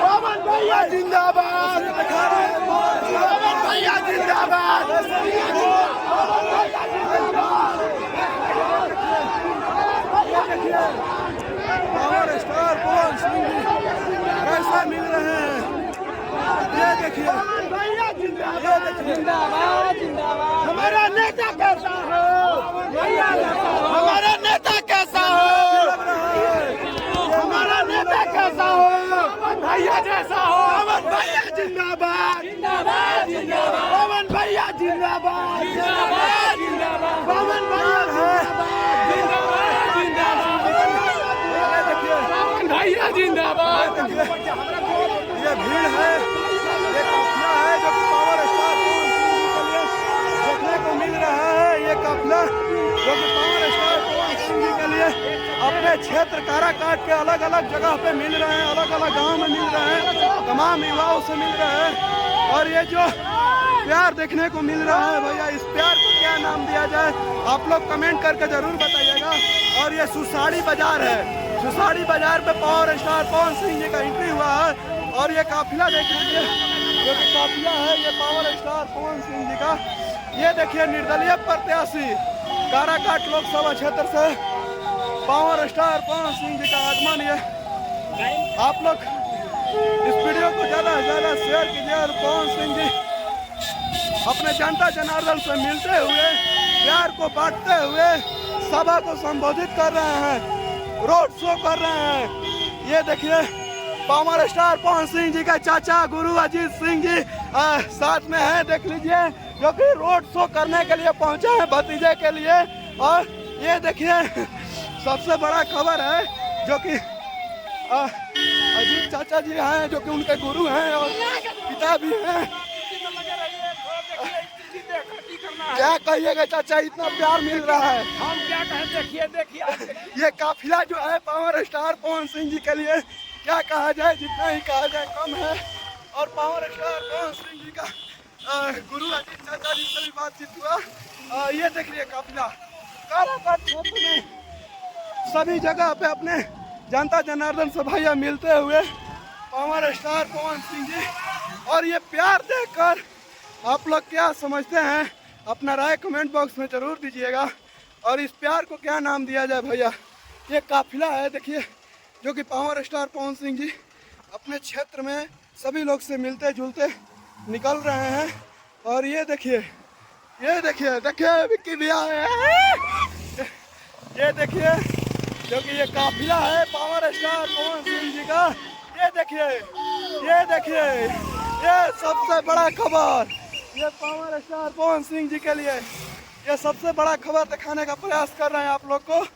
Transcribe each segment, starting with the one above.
पवन भैया जिंदाबाद, दिखा रहे हैं पवन भैया जिंदाबाद, पावर स्टार पवन सिंह जी कैसा मिल रहे हैं। ये देखिए जिंदाबाद जिंदाबाद। हमारा नेता कैसा हो, हमारा नेता कैसा हो, हमारा नेता कैसा हो, भैया जैसा हो। पवन भैया जिंदाबाद, जिंदाबाद जिंदाबाद, पवन भैया जिंदाबाद, जिंदाबाद जिंदाबाद, पवन भैया जिंदाबाद, जिंदाबाद पवन भैया जिंदाबाद। ये भीड़ है, ये काफिला है जो कि पावर स्टार देखने को मिल रहा है। ये काफिला जो कि पावर स्टार पवन सिंह जी के लिए अपने क्षेत्र काराकाट के अलग अलग जगह पे मिल रहे हैं, अलग अलग गांव में मिल रहे हैं, तमाम युवाओं से मिल रहे हैं। और ये जो प्यार देखने को मिल रहा है भैया, इस प्यार को क्या नाम दिया जाए आप लोग कमेंट करके जरूर बताइएगा। और ये सुसाड़ी बाजार है, सुसाड़ी बाजार पे पावर स्टार पवन सिंह जी का एंट्री हुआ है। और ये काफिला देख लीजिए, जो कि काफिला है ये पावर स्टार पवन सिंह जी का। ये देखिए निर्दलीय प्रत्याशी काराकाट लोकसभा क्षेत्र से पावर स्टार पवन सिंह जी का आगमन। ये आप लोग इस वीडियो को ज्यादा से ज्यादा शेयर कीजिए और पवन सिंह जी अपने जनता जनार्दन से मिलते हुए, प्यार को बांटते हुए सभा को संबोधित कर रहे हैं, रोड शो कर रहे हैं। ये देखिए पावर स्टार पवन सिंह जी का चाचा गुरु अजीत सिंह जी साथ में हैं, देख लीजिए, जो कि रोड शो करने के लिए पहुंचे हैं भतीजे के लिए। और ये देखिए सबसे बड़ा खबर है जो कि अजीत चाचा जी हैं, जो कि उनके गुरु हैं और पिता भी हैं। क्या कहिएगा चाचा, इतना प्यार मिल रहा है। हम क्या कहें, देखिए देखिए ये काफिला जो है पावर स्टार पवन सिंह जी के लिए क्या कहा जाए, जितना ही कहा जाए कम है। और पावर स्टार पवन सिंह जी का गुरु अजीत चाचा जी से भी बातचीत हुआ। ये देखिए काफिला काराकाट क्षेत्र में सभी जगह पे अपने जनता जनार्दन से भैया मिलते हुए पावर स्टार पवन सिंह जी। और ये प्यार देखकर आप लोग क्या समझते हैं, अपना राय कमेंट बॉक्स में जरूर दीजिएगा। और इस प्यार को क्या नाम दिया जाए भैया। ये काफिला है देखिए, जो कि पावर स्टार पवन सिंह जी अपने क्षेत्र में सभी लोग से मिलते जुलते निकल रहे हैं। और ये देखिए विक्की भैया है, ये देखिए जो कि ये काफिला है पावर स्टार पवन सिंह जी का। ये देखिए ये सबसे बड़ा खबर, ये पावर स्टार पवन सिंह जी के लिए ये सबसे बड़ा खबर दिखाने का प्रयास कर रहे हैं आप लोग को।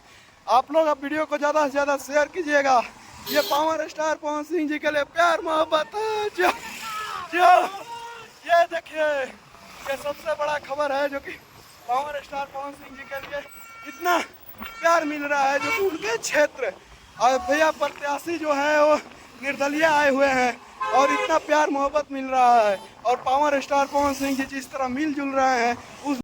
आप लोग अब वीडियो को ज़्यादा से ज़्यादा शेयर कीजिएगा। ये पावर स्टार पवन सिंह जी के लिए प्यार मोहब्बत है जो ये देखिए ये सबसे बड़ा खबर है, जो कि पावर स्टार पवन सिंह जी के लिए इतना प्यार मिल रहा है, जो कि उनके क्षेत्र और भैया प्रत्याशी जो है वो निर्दलीय आए हुए हैं और इतना प्यार मोहब्बत मिल रहा है। और पावर स्टार पवन सिंह जी जिस तरह मिलजुल रहे हैं उस